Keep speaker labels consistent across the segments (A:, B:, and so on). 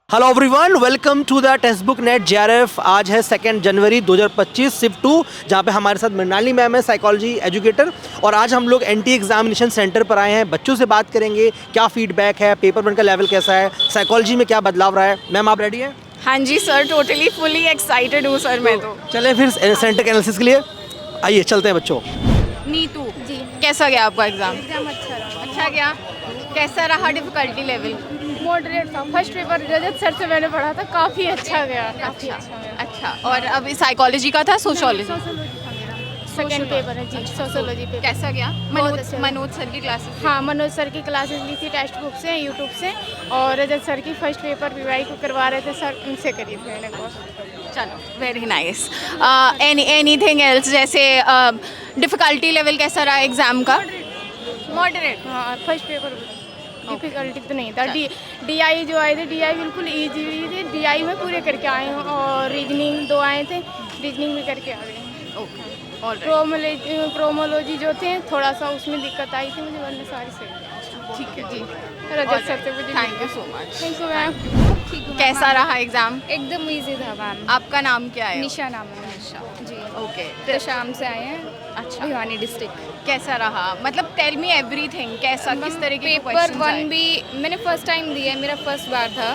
A: Hello everyone, welcome to the text book net JRF। आज है 2 जनवरी 2025 shift 2, जहाँ पे हमारे साथ मृणाली मैम है, साइकोलॉजी एजुकेटर। और आज हम लोग NT एग्जामिनेशन सेंटर पर आए हैं। बच्चों से बात करेंगे, क्या फीडबैक है, पेपर 1 का लेवल कैसा है, साइकोलॉजी में क्या बदलाव रहा है। मैम आप रेडी हैं?
B: हाँ जी सर, टोटली फुली एक्साइटेड हूँ सर मैं तो।
A: चलें फिर सेंटर के एनालिसिस के लिए आइए चलते हैं बच्चों।
B: नीतू जी, कैसा गया आपका एग्जाम?
C: एग्जाम अच्छा रहा,
B: अच्छा गया। कैसा रहा डिफिकल्टी लेवल?
C: मॉडरेट था। फर्स्ट पेपर रजत सर से मैंने पढ़ा था, काफ़ी अच्छा गया, काफ़ी अच्छा गया।
B: अच्छा, और अभी साइकोलॉजी का था, सोशियोलॉजी?
C: सोशियोलॉजी था मेरा, सेकंड पेपर है जी, सोशियोलॉजी पेपर।
B: कैसा गया?
C: बहुत अच्छा।
B: मनोज सर की क्लासेस?
C: हाँ, मनोज सर की क्लासेस ली थी टेक्स्ट बुक से, यूट्यूब से। और रजत सर की फर्स्ट पेपर PY को करवा रहे थे सर, उनसे करी थी मैंने कोर्स।
B: चलो, वेरी नाइस। एनीथिंग एल्स, जैसे डिफिकल्टी लेवल कैसा रहा एग्जाम का? मॉडरेट।
C: हाँ, फर्स्ट पेपर डिफिकल्टी तो नहीं था। DI जो आए थे, DI बिल्कुल ईजी थे। DI में पूरे करके आए हूँ, और रीजनिंग 2 आए थे, रीजनिंग भी करके आ गए।
B: ओके,
C: क्रोमोलॉजी जो थे, थोड़ा सा उसमें दिक्कत आई थी मुझे, वरना सारी सही।
B: ठीक है जी।
C: रजत सर से मुझे
B: thank you so much.
C: Thank you ma'am.
B: कैसा रहा एग्जाम?
C: एकदम इजी था मैम।
B: आपका नाम क्या है?
C: निशा नाम है निशा जी।
B: ओके,
C: तो शाम से आए हैं,
B: अच्छा।
C: भिवानी डिस्ट्रिक्ट।
B: कैसा रहा? मतलब टेल मी एवरीथिंग, कैसा, किस तरह के
C: पेपर
B: क्वेश्चंस
C: 1
B: आए?
C: भी मैंने फर्स्ट टाइम दिया है, मेरा फर्स्ट बार था।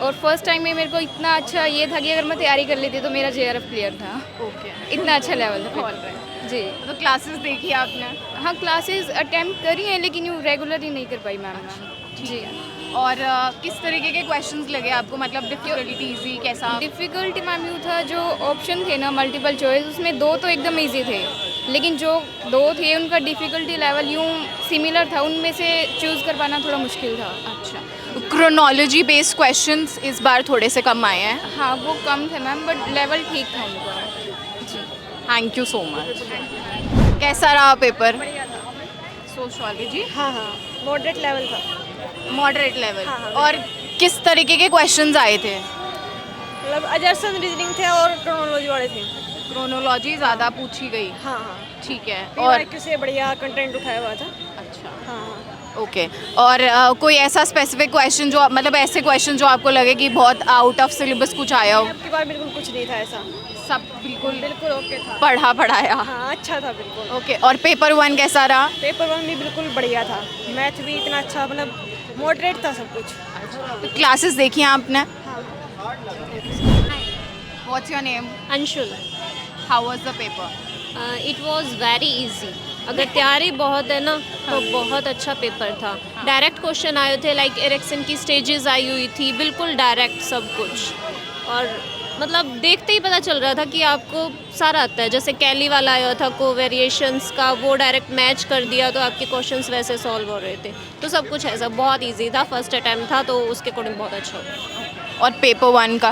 C: और फर्स्ट टाइम में मेरे को इतना अच्छा ये था कि अगर मैं तैयारी कर लेती तो मेरा JRF क्लियर था।
B: ओके,
C: इतना अच्छा लेवल था
B: All
C: पेपर। जी
B: तो क्लासेस देखी आपने?
C: हाँ, क्लासेस अटेम्प्ट करी हैं, लेकिन यूँ रेगुलरली नहीं कर पाई मैम। जी,
B: और किस तरीके के क्वेश्चंस लगे आपको? मतलब डिफिकल्टी इजी कैसा?
C: डिफ़िकल्टी मैम यूँ था, जो ऑप्शन थे ना मल्टीपल चॉइस, उसमें 2 तो एकदम इजी थे, लेकिन जो 2 थे उनका डिफ़िकल्टी लेवल यूँ सिमिलर था, उनमें से चूज़ कर पाना थोड़ा मुश्किल था।
B: अच्छा, क्रोनोलॉजी बेस्ड क्वेश्चंस इस बार थोड़े से कम आए हैं।
C: हाँ, वो कम थे मैम, बट लेवल ठीक था उनका। जी,
B: थैंक यू सो मच। कैसा रहा पेपर? सोशियोलॉजी
C: हाँ हाँ, मॉडरेट लेवल था।
B: Moderate level.
C: हाँ, हाँ।
B: और किस तरीके के क्वेश्चंस आए थे?
C: मतलब अजर्सन रीजनिंग थे और क्रोनोलॉजी वाले थे।
B: क्रोनोलॉजी ज़्यादा पूछी गई,
C: हाँ हाँ,
B: ठीक है।
C: और
B: और
C: से बढ़िया कंटेंट उठाया हुआ था।
B: अच्छा,
C: हाँ हाँ।
B: ओके। और कोई ऐसा स्पेसिफिक क्वेश्चन जो, मतलब ऐसे क्वेश्चन जो आपको लगे कि बहुत आउट ऑफ सिलेबस कुछ आया हो?
C: आपके बार बिल्कुल कुछ नहीं था ऐसा,
B: सब बिल्कुल
C: बिल्कुल ओके था।
B: पढ़ाया?
C: हाँ, अच्छा था बिल्कुल।
B: ओके, और पेपर 1 कैसा रहा?
C: पेपर 1 भी बिल्कुल बढ़िया था, मैथ भी इतना अच्छा, मतलब मॉडरेट था सब कुछ।
B: क्लासेस देखी हैं आपने? What's your name?
D: Anshul.
B: How was the paper?
D: It was very easy. अगर तैयारी बहुत है ना तो बहुत अच्छा पेपर था। डायरेक्ट क्वेश्चन आए थे, लाइक एरिक्सन की स्टेजेस आई हुई थी, बिल्कुल डायरेक्ट सब कुछ। और मतलब देखते ही पता चल रहा था कि आपको सारा आता है। जैसे कैली वाला आया था कोवेरिएशंस का, वो डायरेक्ट मैच कर दिया तो आपके क्वेश्चंस वैसे सॉल्व हो रहे थे। तो सब कुछ ऐसा बहुत इजी था, फर्स्ट अटैम्प्ट था तो उसके अकॉर्डिंग बहुत अच्छा हो।
B: और पेपर 1 का?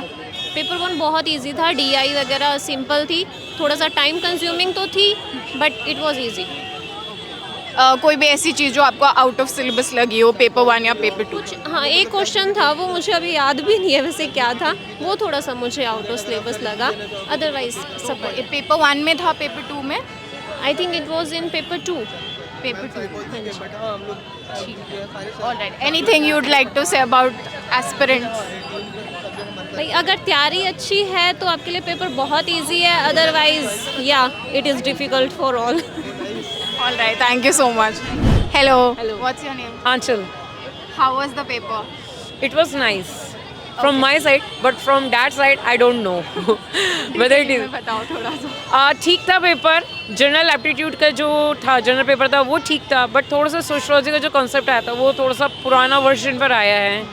D: पेपर 1 बहुत इजी था, DI वगैरह सिंपल थी, थोड़ा सा टाइम कंज्यूमिंग तो थी बट इट वाज इजी।
B: कोई भी ऐसी चीज़ जो आपको आउट ऑफ सिलेबस लगी हो पेपर 1 या पेपर 2?
D: कुछ हाँ, एक क्वेश्चन था, वो मुझे अभी याद भी नहीं है वैसे क्या था, वो थोड़ा सा मुझे आउट ऑफ सिलेबस लगा, अदरवाइज सब
B: ये पेपर 1 में था, पेपर 2 में?
D: I think it was in paper 2।
B: Paper 2।
D: हाँ जी।
B: Alright, anything you would like to say about aspirants?
D: भाई अगर तैयारी अच्छी है तो आपके लिए पेपर बहुत इजी है, अदरवाइज या it is difficult for all.
B: Alright, thank you so much. Hello,
E: Hello.
B: What's your name?
E: Anchal,
B: how was the paper?
E: it was nice from my side, but from that side, I don't know whether it is.
B: बताओ थोड़ा सा।
E: ठीक था paper. General aptitude का जो था, general paper था वो ठीक था, बट थोड़ा सा सोशियोलॉजी का जो कॉन्सेप्ट आया था वो थोड़ा सा पुराना वर्जन पर आया है,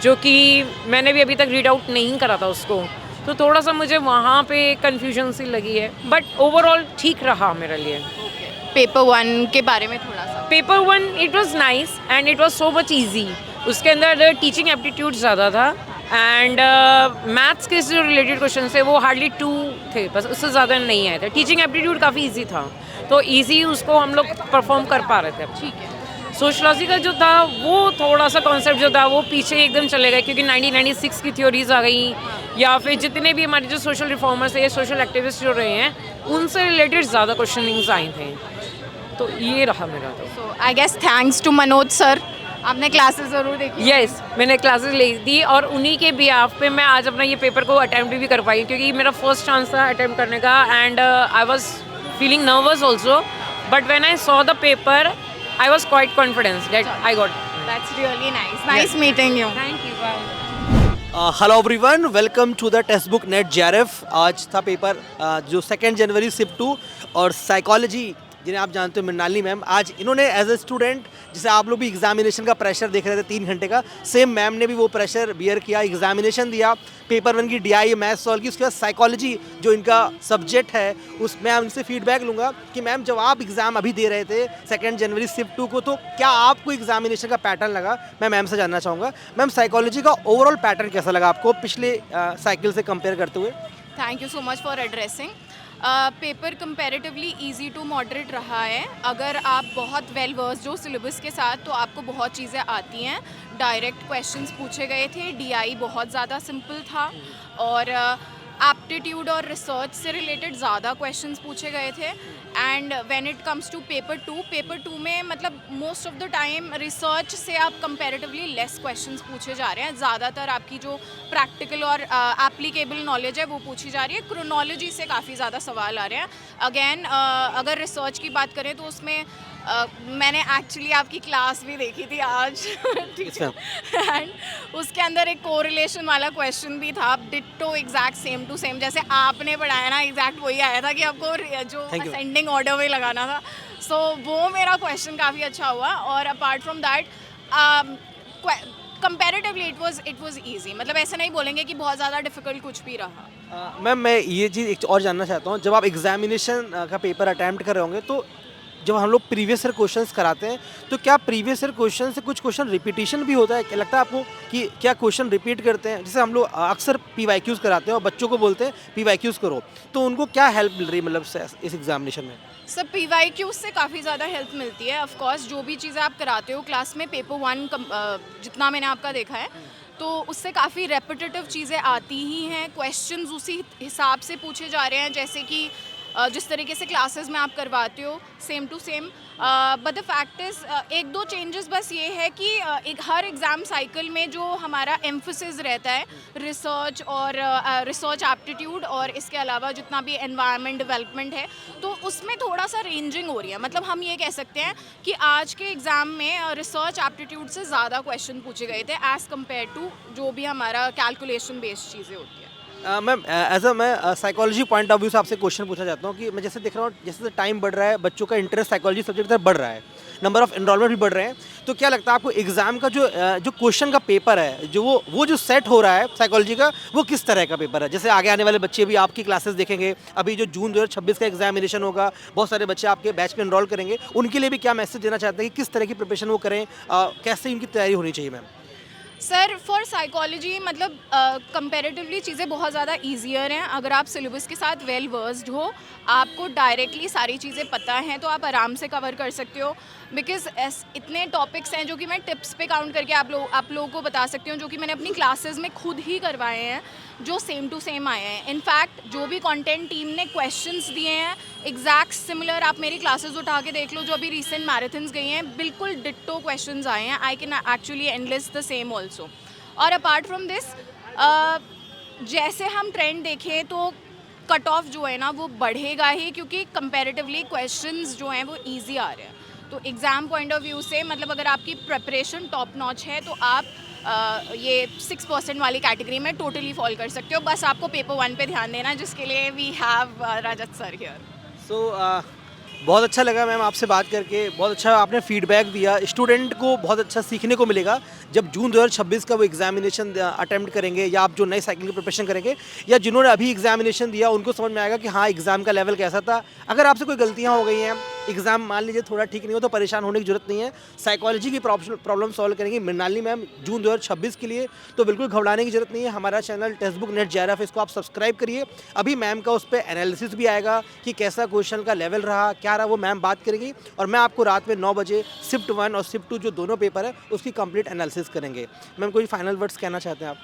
E: जो कि मैंने भी अभी तक रीड आउट नहीं करा था उसको, तो थोड़ा सा मुझे वहाँ पे कन्फ्यूजन सी लगी है, बट ओवरऑल ठीक रहा मेरे लिए।
B: पेपर 1 के बारे में थोड़ा सा।
E: Paper 1 it was nice and it was so much easy. उसके अंदर टीचिंग एप्टीट्यूड ज़्यादा था एंड मैथ्स के जो रिलेटेड क्वेश्चन थे वो हार्डली 2 थे, बस उससे ज़्यादा नहीं आए थे। टीचिंग एप्टीट्यूड काफ़ी इजी था, तो इजी उसको हम लोग परफॉर्म कर पा रहे थे।
B: ठीक है।
E: सोशलॉजी का जो था वो थोड़ा सा कॉन्सेप्ट जो था वो पीछे एकदम चले गए, क्योंकि 1996 की थ्योरीज आ गई, या फिर जितने भी हमारे जो सोशल रिफॉर्मर्स है या सोशल एक्टिविस्ट जो रहे हैं उनसे रिलेटेड ज़्यादा क्वेश्चनिंग्स आए थे, तो ये रहा मेरा। तो
B: so I guess thanks to Manoj sir, आपने क्लासेस ज़रूर देखी?
E: यस, मैंने क्लासेस ली थी और उन्हीं के बिहाफ पे मैं आज अपना ये पेपर को अटैम्प्ट भी कर पाई, क्योंकि मेरा फर्स्ट चांस था अटैम्प्ट करने का and I was feeling nervous also, but when I saw the paper I was quite confidence that I got.
B: That's really nice. Nice meeting you.
E: Thank you. Bye.
A: Hello everyone, welcome to the text book net JRF. आज था paper जो 2 जनवरी shift 2 और psychology, जिन्हें आप जानते हो Mrinalini ma'am. आज इन्होंने एज ए स्टूडेंट, जैसे आप लोग भी एग्जामिनेशन का प्रेशर देख रहे थे 3 घंटे का, सेम मैम ने भी वो प्रेशर बियर किया, एग्जामिनेशन दिया, पेपर 1 की DI मैथ सॉल्व की, उसके बाद साइकोलॉजी जो इनका सब्जेक्ट है उसमें मैं उनसे फीडबैक लूँगा कि मैम जब आप एग्ज़ाम अभी दे रहे थे 2 जनवरी शिफ्ट 2 को, तो क्या आपको एग्जामिनेशन का पैटर्न लगा. मैं मैम से जानना चाहूँगा, मैम साइकोलॉजी का ओवरऑल पैटर्न कैसा लगा आपको पिछले साइकिल से कंपेयर करते हुए.
B: Thank you so much for addressing. Paper comparatively easy to moderate रहा है. अगर आप बहुत वेल वर्स जो सिलेबस के साथ, तो आपको बहुत चीज़ें आती हैं. डायरेक्ट क्वेश्चंस पूछे गए थे, DI बहुत ज़्यादा सिंपल था और एप्टीट्यूड और रिसर्च से रिलेटेड ज़्यादा क्वेश्चंस पूछे गए थे. And when it comes to paper 2 में मतलब most of the time research से आप कंपैरेटिवली लेस क्वेश्चंस पूछे जा रहे हैं. ज़्यादातर आपकी जो प्रैक्टिकल और एप्लीकेबल नॉलेज है वो पूछी जा रही है. क्रोनोलॉजी से काफ़ी ज़्यादा सवाल आ रहे हैं. अगेन अगर रिसर्च की बात करें तो उसमें मैंने एक्चुअली आपकी क्लास भी देखी थी आज. ठीक है. एंड उसके अंदर एक कोरिलेशन वाला क्वेश्चन भी था, ditto exact same to same जैसे आपने पढ़ाया ना, एग्जैक्ट वही आया था कि आपको जो असेंडिंग ऑर्डर में लगाना था. सो वो मेरा क्वेश्चन काफ़ी अच्छा हुआ. और apart from that comparatively it was easy. मतलब ऐसा नहीं बोलेंगे कि बहुत ज़्यादा डिफिकल्ट कुछ भी रहा.
A: मैम मैं ये चीज़ एक और जानना चाहता हूँ, जब आप एग्जामिनेशन का पेपर अटैम्प्ट कर रहे होंगे तो जब हम लोग प्रीवियस ईयर क्वेश्चंस कराते हैं तो क्या प्रीवियस ईयर क्वेश्चन से कुछ क्वेश्चन रिपीटिशन भी होता है? क्या लगता है आपको कि क्या क्वेश्चन रिपीट करते हैं? जैसे हम लोग अक्सर PYQs कराते हैं और बच्चों को बोलते हैं PYQs करो, तो उनको क्या हेल्प मिल रही है मतलब इस एग्जामिनेशन में?
B: सर PYQs से काफ़ी ज़्यादा हेल्प मिलती है. ऑफ कोर्स जो भी चीज़ें आप कराते हो क्लास में, पेपर 1 जितना मैंने आपका देखा है तो उससे काफ़ी रेपिटेटिव चीज़ें आती ही हैं. क्वेश्चंस उसी हिसाब से पूछे जा रहे हैं जैसे कि जिस तरीके से क्लासेस में आप करवाते हो, same to same. But the fact is 1-2 changes बस ये है कि हर एग्ज़ाम साइकिल में जो हमारा एम्फोसिस रहता है रिसर्च और रिसर्च एप्टीट्यूड और इसके अलावा जितना भी एनवायरनमेंट डेवलपमेंट है, तो उसमें थोड़ा सा रेंजिंग हो रही है. मतलब हम ये कह सकते हैं कि आज के एग्ज़ाम में रिसर्च एप्टीट्यूड से ज़्यादा क्वेश्चन पूछे गए थे एज़ कम्पेयर टू जो भी हमारा कैलकुलेशन बेस्ड चीज़ें होती है.
A: मैम एज अ मैं साइकोलॉजी पॉइंट ऑफ व्यू से आपसे क्वेश्चन पूछना चाहता हूँ कि मैं जैसे देख रहा हूँ जैसे टाइम बढ़ रहा है, बच्चों का इंटरेस्ट साइकोलॉजी सब्जेक्ट की तरफ बढ़ रहा है, नंबर ऑफ एनरोलमेंट भी बढ़ रहे हैं, तो क्या लगता है आपको एग्जाम का जो क्वेश्चन का पेपर है, जो वो जो सेट हो रहा है साइकोलॉजी का, वो किस तरह का पेपर है? जैसे आगे आने वाले बच्चे भी आपकी क्लासेस देखेंगे, अभी जो जून 2026 का एग्जामिनेशन होगा, बहुत सारे बच्चे आपके बैच में एनरोल करेंगे, उनके लिए भी क्या मैसेज देना चाहते हैं कि किस तरह की प्रिपरेशन वो करें, कैसे उनकी तैयारी होनी चाहिए? मैम
B: सर फॉर साइकोलॉजी मतलब कंपैरेटिवली चीज़ें बहुत ज़्यादा ईजियर हैं. अगर आप सिलेबस के साथ वेल वर्स्ड हो, आपको डायरेक्टली सारी चीज़ें पता हैं, तो आप आराम से कवर कर सकते हो. बिकॉज इतने टॉपिक्स हैं जो कि मैं टिप्स पे काउंट करके आप लोगों को बता सकती हूँ, जो कि मैंने अपनी क्लासेस में खुद ही करवाए हैं, जो सेम टू सेम आए हैं. इनफैक्ट जो भी कंटेंट टीम ने क्वेश्चंस दिए हैं एग्जैक्ट सिमिलर, आप मेरी क्लासेस उठा के देख लो जो अभी रिसेंट मैराथन्स गई हैं, बिल्कुल डिट्टो क्वेश्चंस आए हैं. I can actually analyst the same also. और अपार्ट फ्रॉम दिस जैसे हम ट्रेंड देखें तो कट ऑफ जो है ना वो बढ़ेगा ही, क्योंकि कंपैरेटिवली क्वेश्चंस जो हैं वो ईजी आ रहे हैं. तो एग्ज़ाम पॉइंट ऑफ व्यू से मतलब अगर आपकी प्रिपरेशन टॉप नॉच है तो आप ये 6% वाली कैटेगरी में टोटली फॉल कर सकते हो. बस आपको पेपर 1 पे ध्यान देना, जिसके लिए we have Rajat sir here.
A: So बहुत अच्छा लगा मैम आपसे बात करके, बहुत अच्छा आपने फीडबैक दिया. स्टूडेंट को बहुत अच्छा सीखने को मिलेगा जब जून 2026 का वो एग्जामिनेशन अटेम्प्ट करेंगे, या आप जो नए साइकिल की प्रिपरेशन करेंगे, या जिन्होंने अभी एग्जामिनेशन दिया उनको समझ में आएगा कि हाँ एग्ज़ाम का लेवल कैसा था. अगर आपसे कोई गलतियाँ हो गई हैं, एग्ज़ाम मान लीजिए थोड़ा ठीक नहीं हो, तो परेशान होने की जरूरत नहीं है. साइकोलॉजी की प्रॉब्लम सॉल्व करेंगी मृणालिनी मैम जून 2026 के लिए, तो बिल्कुल घबराने की जरूरत नहीं है. हमारा channel text book net JRF, इसको आप सब्सक्राइब करिए. अभी मैम का उस पर एनालिसिस भी आएगा कि कैसा क्वेश्चन का लेवल रहा, क्या रहा, वो मैम बात करेंगी. और मैं आपको रात में 9 बजे शिफ्ट 1 और शिफ्ट 2 जो दोनों पेपर है उसकी कंप्लीट एनालिसिस करेंगे. मैम कोई फाइनल वर्ड्स कहना चाहते हैं आप?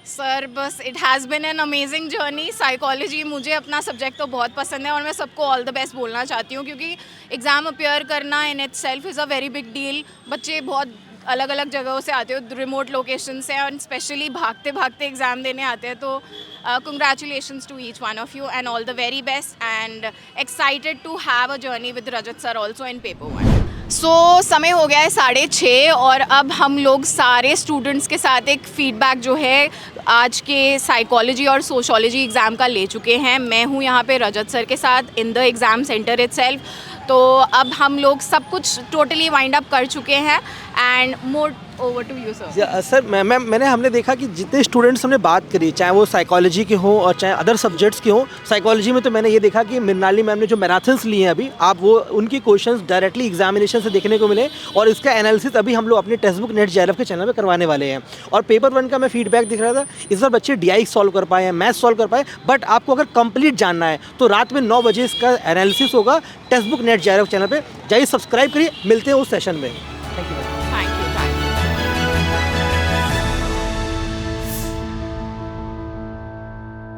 B: सर बस it has been an amazing journey. Psychology मुझे अपना सब्जेक्ट तो बहुत पसंद है और मैं सबको ऑल द बेस्ट बोलना चाहती हूँ, क्योंकि एग्ज़ाम अपियर करना in it self is a very big deal. बच्चे बहुत अलग अलग जगहों से आते हो, रिमोट लोकेशन से, और स्पेशली भागते भागते एग्ज़ाम देने आते हैं, तो congratulations to each one of you and all the very best and excited to have a journey with Rajat sir also in paper 1। So समय हो गया है 6:30 और अब हम लोग सारे स्टूडेंट्स के साथ एक फ़ीडबैक जो है आज के साइकोलॉजी और सोशोलॉजी एग्ज़ाम का ले चुके हैं। मैं हूँ यहाँ पे रजत सर के साथ in the exam centre itself. तो अब हम लोग सब कुछ टोटली वाइंड अप कर चुके हैं and moreover to you sir.
A: Sir हमने देखा कि जितने स्टूडेंट्स हमने बात करी, चाहे वो साइकोलॉजी के हों और चाहे अदर सब्जेक्ट्स के हों, साइकोलॉजी में तो मैंने ये देखा कि मृणाली मैम ने जो मैराथन्स लिए हैं अभी, आप वो उनकी क्वेश्चंस डायरेक्टली एग्जामिनेशन से देखने को मिले और इसका एनालिसिस अभी हम लोग अपने टेक्स्ट बुक नेट JRF के चैनल पर करवाने वाले हैं। और पेपर 1 का मैं फीडबैक दिख रहा था, इस बार बच्चे DI सॉल्व कर पाए हैं, मैथ सॉल्व कर पाए, बट आपको अगर कंप्लीट जानना है तो रात में 9 बजे इसका एनालिसिस होगा text book net JRF channel पर। जाइए सब्सक्राइब करिए, मिलते हैं उस सेशन में। Thank you.